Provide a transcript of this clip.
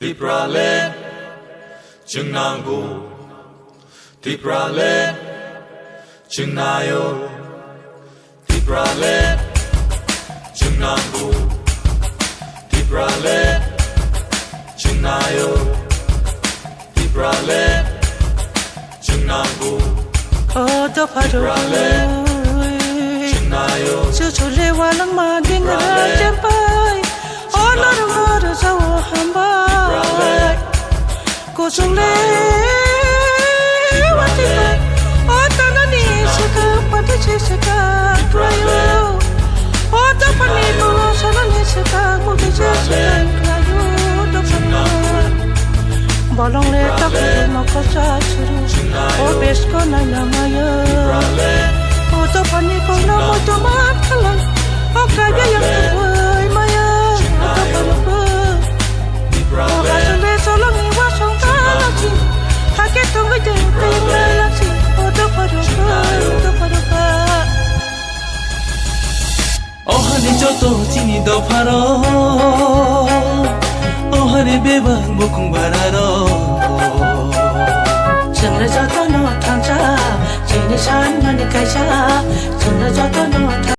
Tipralen Chungnangu Tipralen Chungnayo Tipralen Chungnangu Tipralen Chungnayo Tipralen Chungnangu Tipralen Chungnayo Chule walang maging rajampay Honor mo sa hambay Kusule Watipay Ota na ni sika Pati sika Krayo Ota pa ni mo Sana ni sika Mugi sika Krayo Dokana Bolong le tapu Moko sa churu Obes ko na namaya Ota pa ni ko na mo Tumat kalan O kaya yang tuway maya Ota pa na pa O kasule solong iwa song talaksi Hakit tunggu jengkay malaksi Ota pa na pa Ota pa na pa O hani joto chini do pharo O hani bebang bukung bararo Chừng là cho tôi nó tham gia Chỉ là cho anh mà đi cài xa Chừng là cho tôi